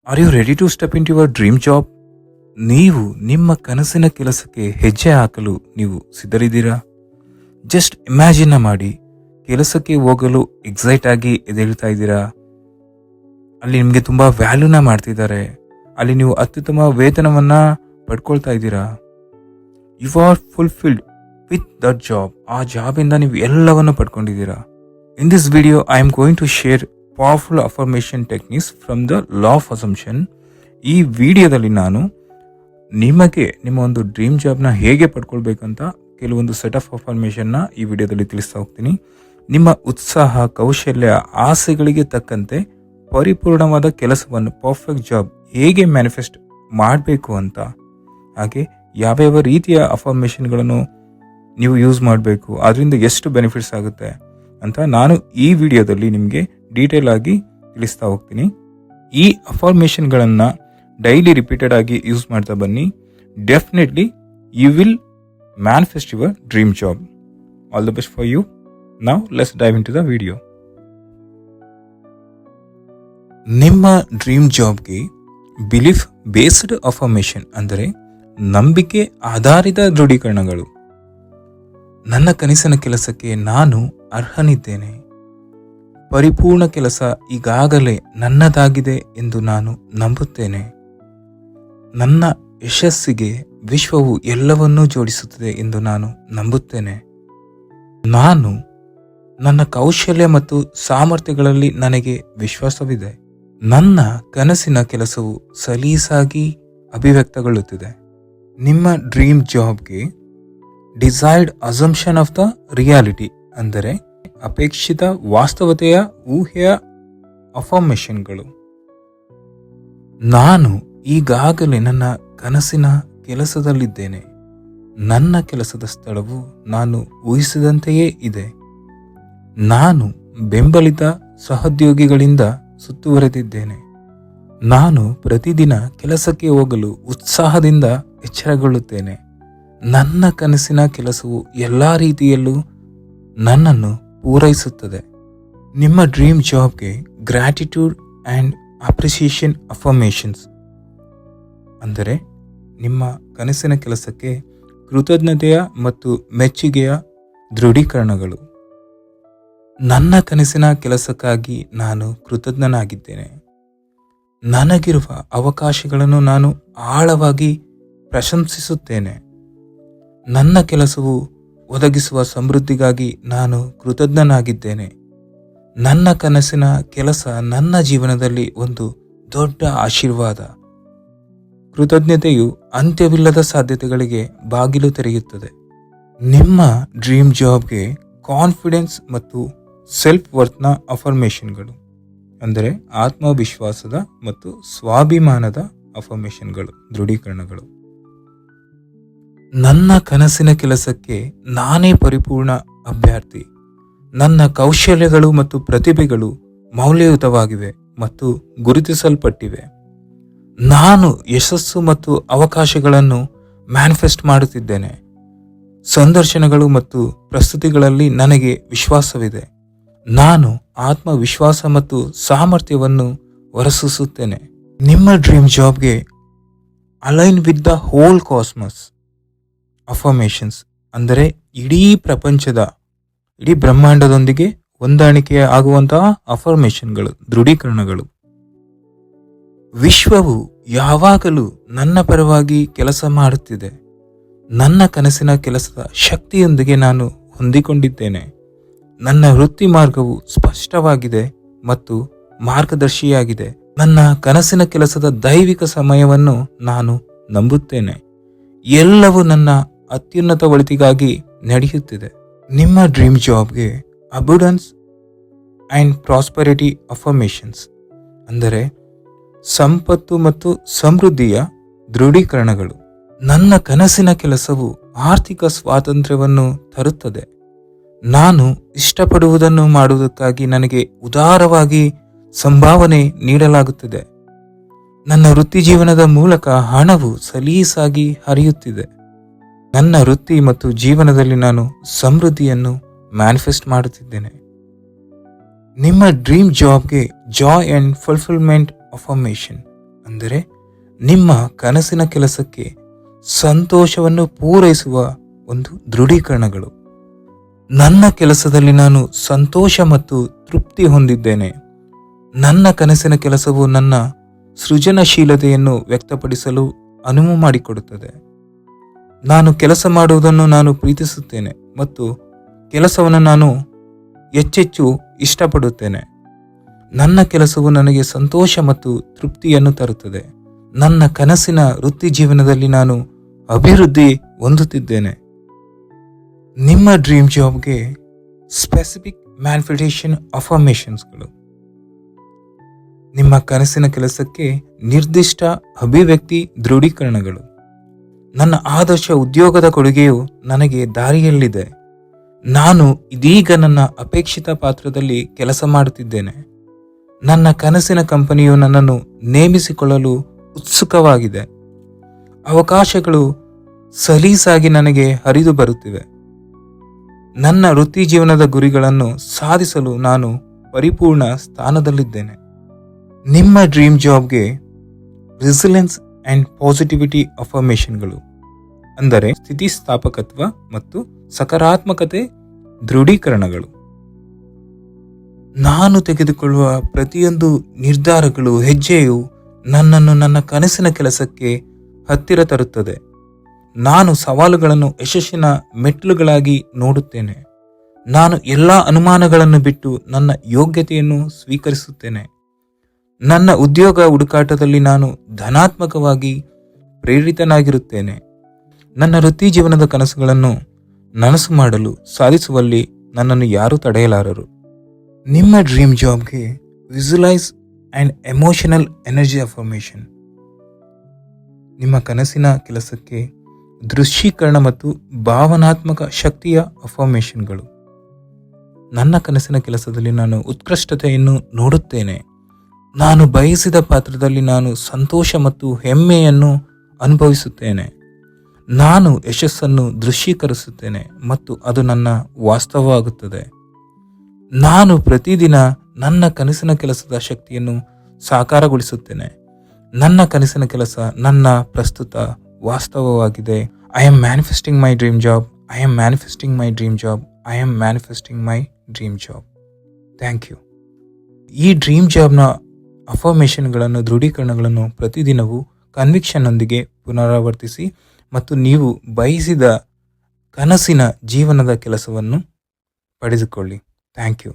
R you ready to step into your dream job? ನೀವು ನಿಮ್ಮ ಕನಸಿನ ಕೆಲಸಕ್ಕೆ ಹೆಜ್ಜೆ ಹಾಕಲು ನೀವು ಸಿದ್ಧರಿದ್ದೀರಾ? ಜಸ್ಟ್ ಇಮ್ಯಾಜಿನ್ ಮಾಡಿ, ಕೆಲಸಕ್ಕೆ ಹೋಗಲು ಎಕ್ಸೈಟ್ ಆಗಿ ಎದ್ದೇಳ್ತಾ ಇದ್ದೀರಾ. ಅಲ್ಲಿ ನಿಮಗೆ ತುಂಬ ವ್ಯಾಲ್ಯೂನ ಮಾಡ್ತಿದ್ದಾರೆ. ಅಲ್ಲಿ ನೀವು ಅತ್ಯುತ್ತಮ ವೇತನವನ್ನು ಪಡ್ಕೊಳ್ತಾ ಇದ್ದೀರಾ. You are fulfilled with that job. ಆ ಜಾಬಿಂದ ನೀವು ಎಲ್ಲವನ್ನು ಪಡ್ಕೊಂಡಿದ್ದೀರಾ. In this video I am going to share powerful affirmation techniques from the law of assumption. ಈ ವಿಡಿಯೋದಲ್ಲಿ ನಾನು ನಿಮಗೆ ನಿಮ್ಮ ಒಂದು ಡ್ರೀಮ್ ಜಾಬ್ನ ಹೇಗೆ ಪಡ್ಕೊಳ್ಬೇಕಂತ ಕೆಲವೊಂದು ಸೆಟ್ ಆಫ್ ಅಫರ್ಮೇಷನ್ನ ಈ ವಿಡಿಯೋದಲ್ಲಿ ತಿಳಿಸ್ತಾ ಹೋಗ್ತೀನಿ. ನಿಮ್ಮ ಉತ್ಸಾಹ, ಕೌಶಲ್ಯ, ಆಸೆಗಳಿಗೆ ತಕ್ಕಂತೆ ಪರಿಪೂರ್ಣವಾದ ಕೆಲಸವನ್ನು, ಪರ್ಫೆಕ್ಟ್ ಜಾಬ್ ಹೇಗೆ ಮ್ಯಾನಿಫೆಸ್ಟ್ ಮಾಡಬೇಕು ಅಂತ, ಹಾಗೆ ಯಾವ್ಯಾವ ರೀತಿಯ ಅಫರ್ಮೇಷನ್ಗಳನ್ನು ನೀವು ಯೂಸ್ ಮಾಡಬೇಕು, ಅದರಿಂದ ಎಷ್ಟು ಬೆನಿಫಿಟ್ಸ್ ಆಗುತ್ತೆ ಅಂತ ನಾನು ಈ ವಿಡಿಯೋದಲ್ಲಿ ನಿಮಗೆ ಡೀಟೇಲ್ ಆಗಿ ತಿಳಿಸ್ತಾ ಹೋಗ್ತೀನಿ. ಈ ಅಫರ್ಮೇಷನ್ಗಳನ್ನು ಡೈಲಿ ರಿಪೀಟೆಡ್ ಆಗಿ ಯೂಸ್ ಮಾಡ್ತಾ ಬನ್ನಿ. Definitely you will manifest your dream job. All the best for you. Now let's dive into the video. ನಿಮ್ಮ ಡ್ರೀಮ್ ಜಾಬ್ಗೆ ಬಿಲೀಫ್ ಬೇಸ್ಡ್ ಅಫರ್ಮೇಷನ್ ಅಂದರೆ ನಂಬಿಕೆ ಆಧಾರಿತ ದೃಢೀಕರಣಗಳು. ನನ್ನ ಕನಸಿನ ಕೆಲಸಕ್ಕೆ ನಾನು ಅರ್ಹನಿದ್ದೇನೆ. ಪರಿಪೂರ್ಣ ಕೆಲಸ ಈಗಾಗಲೇ ನನ್ನದಾಗಿದೆ ಎಂದು ನಾನು ನಂಬುತ್ತೇನೆ. ನನ್ನ ಯಶಸ್ಸಿಗೆ ವಿಶ್ವವು ಎಲ್ಲವನ್ನೂ ಜೋಡಿಸುತ್ತದೆ ಎಂದು ನಾನು ನಂಬುತ್ತೇನೆ. ನಾನು ನನ್ನ ಕೌಶಲ್ಯ ಮತ್ತು ಸಾಮರ್ಥ್ಯಗಳಲ್ಲಿ ನನಗೆ ವಿಶ್ವಾಸವಿದೆ. ನನ್ನ ಕನಸಿನ ಕೆಲಸವು ಸಲೀಸಾಗಿ ಅಭಿವ್ಯಕ್ತಗೊಳ್ಳುತ್ತಿದೆ. ನಿಮ್ಮ ಡ್ರೀಮ್ ಜಾಬ್ಗೆ desired assumption of the reality ಅಂದರೆ ಅಪೇಕ್ಷಿತ ವಾಸ್ತವತೆಯ ಊಹೆಯ ಅಫರ್ಮೇಷನ್ಗಳು. ನಾನು ಈಗಾಗಲೇ ನನ್ನ ಕನಸಿನ ಕೆಲಸದಲ್ಲಿದ್ದೇನೆ. ನನ್ನ ಕೆಲಸದ ಸ್ಥಳವು ನಾನು ಊಹಿಸಿದಂತೆಯೇ ಇದೆ. ನಾನು ಬೆಂಬಲಿತ ಸಹೋದ್ಯೋಗಿಗಳಿಂದ ಸುತ್ತುವರೆದಿದ್ದೇನೆ. ನಾನು ಪ್ರತಿದಿನ ಕೆಲಸಕ್ಕೆ ಹೋಗಲು ಉತ್ಸಾಹದಿಂದ ಎಚ್ಚರಗೊಳ್ಳುತ್ತೇನೆ. ನನ್ನ ಕನಸಿನ ಕೆಲಸವು ಎಲ್ಲ ರೀತಿಯಲ್ಲೂ ನನ್ನನ್ನು ಪೂರೈಸುತ್ತದೆ. ನಿಮ್ಮ ಡ್ರೀಮ್ ಜಾಬ್ಗೆ ಗ್ರ್ಯಾಟಿಟ್ಯೂಡ್ ಆ್ಯಂಡ್ ಅಪ್ರಿಸಿಯೇಷನ್ ಅಫರ್ಮೇಷನ್ಸ್ ಅಂದರೆ ನಿಮ್ಮ ಕನಸಿನ ಕೆಲಸಕ್ಕೆ ಕೃತಜ್ಞತೆಯ ಮತ್ತು ಮೆಚ್ಚುಗೆಯ ದೃಢೀಕರಣಗಳು. ನನ್ನ ಕನಸಿನ ಕೆಲಸಕ್ಕಾಗಿ ನಾನು ಕೃತಜ್ಞನಾಗಿದ್ದೇನೆ. ನನಗಿರುವ ಅವಕಾಶಗಳನ್ನು ನಾನು ಆಳವಾಗಿ ಪ್ರಶಂಸಿಸುತ್ತೇನೆ. ನನ್ನ ಕೆಲಸವು ಒದಗಿಸುವ ಸಮೃದ್ಧಿಗಾಗಿ ನಾನು ಕೃತಜ್ಞನಾಗಿದ್ದೇನೆ. ನನ್ನ ಕನಸಿನ ಕೆಲಸ ನನ್ನ ಜೀವನದಲ್ಲಿ ಒಂದು ದೊಡ್ಡ ಆಶೀರ್ವಾದ. ಕೃತಜ್ಞತೆಯು ಅಂತ್ಯವಿಲ್ಲದ ಸಾಧ್ಯತೆಗಳಿಗೆ ಬಾಗಿಲು ತೆರೆಯುತ್ತದೆ. ನಿಮ್ಮ ಡ್ರೀಮ್ ಜಾಬ್ಗೆ ಕಾನ್ಫಿಡೆನ್ಸ್ ಮತ್ತು ಸೆಲ್ಫ್ ವರ್ತನ ಅಫರ್ಮೇಷನ್ಗಳು ಅಂದರೆ ಆತ್ಮವಿಶ್ವಾಸದ ಮತ್ತು ಸ್ವಾಭಿಮಾನದ ಅಫರ್ಮೇಷನ್ಗಳು, ದೃಢೀಕರಣಗಳು. ನನ್ನ ಕನಸಿನ ಕೆಲಸಕ್ಕೆ ನಾನೇ ಪರಿಪೂರ್ಣ ಅಭ್ಯರ್ಥಿ. ನನ್ನ ಕೌಶಲ್ಯಗಳು ಮತ್ತು ಪ್ರತಿಭೆಗಳು ಮೌಲ್ಯಯುತವಾಗಿವೆ ಮತ್ತು ಗುರುತಿಸಲ್ಪಟ್ಟಿವೆ. ನಾನು ಯಶಸ್ಸು ಮತ್ತು ಅವಕಾಶಗಳನ್ನು ಮ್ಯಾನಿಫೆಸ್ಟ್ ಮಾಡುತ್ತಿದ್ದೇನೆ. ಸಂದರ್ಶನಗಳು ಮತ್ತು ಪ್ರಸ್ತುತಿಗಳಲ್ಲಿ ನನಗೆ ವಿಶ್ವಾಸವಿದೆ. ನಾನು ಆತ್ಮವಿಶ್ವಾಸ ಮತ್ತು ಸಾಮರ್ಥ್ಯವನ್ನು ಹೊರಸೂಸುತ್ತೇನೆ. ನಿಮ್ಮ ಡ್ರೀಮ್ ಜಾಬ್ಗೆ align with the whole cosmos affirmations ಅಂದರೆ ಇಡೀ ಬ್ರಹ್ಮಾಂಡದೊಂದಿಗೆ ಹೊಂದಾಣಿಕೆ ಆಗುವಂತಹ ಅಫರ್ಮೇಷನ್ಗಳು, ದೃಢೀಕರಣಗಳು. ವಿಶ್ವವು ಯಾವಾಗಲೂ ನನ್ನ ಪರವಾಗಿ ಕೆಲಸ ಮಾಡುತ್ತಿದೆ. ನನ್ನ ಕನಸಿನ ಕೆಲಸದ ಶಕ್ತಿಯೊಂದಿಗೆ ನಾನು ಹೊಂದಿಕೊಂಡಿದ್ದೇನೆ. ನನ್ನ ವೃತ್ತಿ ಮಾರ್ಗವು ಸ್ಪಷ್ಟವಾಗಿದೆ ಮತ್ತು ಮಾರ್ಗದರ್ಶಿಯಾಗಿದೆ. ನನ್ನ ಕನಸಿನ ಕೆಲಸದ ದೈವಿಕ ಸಮಯವನ್ನು ನಾನು ನಂಬುತ್ತೇನೆ. ಎಲ್ಲವೂ ನನ್ನ ಅತ್ಯುನ್ನತ ಒಳಿತಿಗಾಗಿ ನಡೆಯುತ್ತಿದೆ. ನಿಮ್ಮ ಡ್ರೀಮ್ ಜಾಬ್ಗೆ ಅಬುಡೆನ್ಸ್ ಆ್ಯಂಡ್ ಪ್ರಾಸ್ಪರಿಟಿ ಅಫರ್ಮೇಷನ್ಸ್ ಅಂದರೆ ಸಂಪತ್ತು ಮತ್ತು ಸಮೃದ್ಧಿಯ ದೃಢೀಕರಣಗಳು. ನನ್ನ ಕನಸಿನ ಕೆಲಸವು ಆರ್ಥಿಕ ಸ್ವಾತಂತ್ರ್ಯವನ್ನು ತರುತ್ತದೆ. ನಾನು ಇಷ್ಟಪಡುವುದನ್ನು ಮಾಡುವುದಕ್ಕಾಗಿ ನನಗೆ ಉದಾರವಾಗಿ ಸಂಭಾವನೆ ನೀಡಲಾಗುತ್ತದೆ. ನನ್ನ ವೃತ್ತಿ ಜೀವನದ ಮೂಲಕ ಹಣವು ಸಲೀಸಾಗಿ ಹರಿಯುತ್ತಿದೆ. ನನ್ನ ವೃತ್ತಿ ಮತ್ತು ಜೀವನದಲ್ಲಿ ನಾನು ಸಮೃದ್ಧಿಯನ್ನು ಮ್ಯಾನಿಫೆಸ್ಟ್ ಮಾಡುತ್ತಿದ್ದೇನೆ. ನಿಮ್ಮ ಡ್ರೀಮ್ ಜಾಬ್ಗೆ ಜಾಯ್ ಆ್ಯಂಡ್ ಫುಲ್ಫಿಲ್ಮೆಂಟ್ ಅಫರ್ಮೇಷನ್ ಅಂದರೆ ನಿಮ್ಮ ಕನಸಿನ ಕೆಲಸಕ್ಕೆ ಸಂತೋಷವನ್ನು ಪೂರೈಸುವ ಒಂದು ದೃಢೀಕರಣಗಳು. ನನ್ನ ಕೆಲಸದಲ್ಲಿ ನಾನು ಸಂತೋಷ ಮತ್ತು ತೃಪ್ತಿ ಹೊಂದಿದ್ದೇನೆ. ನನ್ನ ಕನಸಿನ ಕೆಲಸವು ನನ್ನ ಸೃಜನಶೀಲತೆಯನ್ನು ವ್ಯಕ್ತಪಡಿಸಲು ಅನುವು ಮಾಡಿಕೊಡುತ್ತದೆ. ನಾನು ಕೆಲಸ ಮಾಡುವುದನ್ನು ನಾನು ಪ್ರೀತಿಸುತ್ತೇನೆ ಮತ್ತು ಕೆಲಸವನ್ನು ನಾನು ಹೆಚ್ಚೆಚ್ಚು ಇಷ್ಟಪಡುತ್ತೇನೆ. ನನ್ನ ಕೆಲಸವು ನನಗೆ ಸಂತೋಷ ಮತ್ತು ತೃಪ್ತಿಯನ್ನು ತರುತ್ತದೆ. ನನ್ನ ಕನಸಿನ ವೃತ್ತಿ ಜೀವನದಲ್ಲಿ ನಾನು ಅಭಿವೃದ್ಧಿ ಹೊಂದುತ್ತಿದ್ದೇನೆ. ನಿಮ್ಮ ಡ್ರೀಮ್ ಜಾಬ್ಗೆ ಸ್ಪೆಸಿಫಿಕ್ ಮ್ಯಾನಿಫೆಸ್ಟೇಷನ್ ಅಫರ್ಮೇಷನ್ಸ್ಗಳು. ನಿಮ್ಮ ಕನಸಿನ ಕೆಲಸಕ್ಕೆ ನಿರ್ದಿಷ್ಟ ಅಭಿವ್ಯಕ್ತಿ ದೃಢೀಕರಣಗಳು. ನನ್ನ ಆದರ್ಶ ಉದ್ಯೋಗದ ಕೊಡುಗೆಯು ನನಗೆ ದಾರಿಯಲ್ಲಿದೆ. ನಾನು ಇದೀಗ ನನ್ನ ಅಪೇಕ್ಷಿತ ಪಾತ್ರದಲ್ಲಿ ಕೆಲಸ ಮಾಡುತ್ತಿದ್ದೇನೆ. ನನ್ನ ಕನಸಿನ ಕಂಪನಿಯು ನನ್ನನ್ನು ನೇಮಿಸಿಕೊಳ್ಳಲು ಉತ್ಸುಕವಾಗಿದೆ. ಅವಕಾಶಗಳು ಸಲೀಸಾಗಿ ನನಗೆ ಹರಿದು ಬರುತ್ತಿವೆ. ನನ್ನ ವೃತ್ತಿ ಜೀವನದ ಗುರಿಗಳನ್ನು ಸಾಧಿಸಲು ನಾನು ಪರಿಪೂರ್ಣ ಸ್ಥಾನದಲ್ಲಿದ್ದೇನೆ. ನಿಮ್ಮ ಡ್ರೀಮ್ ಜಾಬ್ಗೆ ರೆಸಿಲೆನ್ಸ್ ಆ್ಯಂಡ್ ಪಾಸಿಟಿವಿಟಿ ಅಫರ್ಮೇಷನ್ಗಳು, ಅಂದರೆ ಸ್ಥಿತಿಸ್ಥಾಪಕತ್ವ ಮತ್ತು ಸಕಾರಾತ್ಮಕತೆ ದೃಢೀಕರಣಗಳು. ನಾನು ತೆಗೆದುಕೊಳ್ಳುವ ಪ್ರತಿಯೊಂದು ನಿರ್ಧಾರಗಳು ಹೆಜ್ಜೆಯು ನನ್ನನ್ನು ನನ್ನ ಕನಸಿನ ಕೆಲಸಕ್ಕೆ ಹತ್ತಿರ ತರುತ್ತದೆ. ನಾನು ಸವಾಲುಗಳನ್ನು ಯಶಸ್ಸಿನ ಮೆಟ್ಟಿಲುಗಳಾಗಿ ನೋಡುತ್ತೇನೆ. ನಾನು ಎಲ್ಲ ಅನುಮಾನಗಳನ್ನು ಬಿಟ್ಟು ನನ್ನ ಯೋಗ್ಯತೆಯನ್ನು ಸ್ವೀಕರಿಸುತ್ತೇನೆ. ನನ್ನ ಉದ್ಯೋಗ ಹುಡುಕಾಟದಲ್ಲಿ ನಾನು ಧನಾತ್ಮಕವಾಗಿ ಪ್ರೇರಿತನಾಗಿರುತ್ತೇನೆ. ನನ್ನ ವೃತ್ತಿ ಜೀವನದ ಕನಸುಗಳನ್ನು ನನಸು ಮಾಡಲು ಸಾಧಿಸುವಲ್ಲಿ ನನ್ನನ್ನು ಯಾರೂ ತಡೆಯಲಾರರು. ನಿಮ್ಮ ಡ್ರೀಮ್ ಜಾಬ್ಗೆ visualise and emotional energy affirmation. ನಿಮ್ಮ ಕನಸಿನ ಕೆಲಸಕ್ಕೆ ದೃಶ್ಯೀಕರಣ ಮತ್ತು ಭಾವನಾತ್ಮಕ ಶಕ್ತಿಯ ಅಫರ್ಮೇಷನ್ಗಳು. ನನ್ನ ಕನಸಿನ ಕೆಲಸದಲ್ಲಿ ನಾನು ಉತ್ಕೃಷ್ಟತೆಯನ್ನು ನೋಡುತ್ತೇನೆ. ನಾನು ಬಯಸಿದ ಪಾತ್ರದಲ್ಲಿ ನಾನು ಸಂತೋಷ ಮತ್ತು ಹೆಮ್ಮೆಯನ್ನು ಅನುಭವಿಸುತ್ತೇನೆ. ನಾನು ಯಶಸ್ಸನ್ನು ದೃಶ್ಯೀಕರಿಸುತ್ತೇನೆ ಮತ್ತು ಅದು ನನ್ನ ವಾಸ್ತವವಾಗುತ್ತದೆ. ನಾನು ಪ್ರತಿದಿನ ನನ್ನ ಕನಸಿನ ಕೆಲಸದ ಶಕ್ತಿಯನ್ನು ಸಾಕಾರಗೊಳಿಸುತ್ತೇನೆ. ನನ್ನ ಕನಸಿನ ಕೆಲಸ ನನ್ನ ಪ್ರಸ್ತುತ ವಾಸ್ತವವಾಗಿದೆ. I am manifesting my dream job. I am manifesting my dream job. I am manifesting my dream job. Thank you. ಈ ಡ್ರೀಮ್ ಜಾಬ್ನ ಅಫರ್ಮೇಷನ್ಗಳನ್ನು, ದೃಢೀಕರಣಗಳನ್ನು ಪ್ರತಿದಿನವೂ ಕನ್ವಿಕ್ಷನ್ನೊಂದಿಗೆ ಪುನರಾವರ್ತಿಸಿ ಮತ್ತು ನೀವು ಬಯಸಿದ ಕನಸಿನ ಜೀವನದ ಕೆಲಸವನ್ನು ಪಡೆದುಕೊಳ್ಳಿ. Thank you.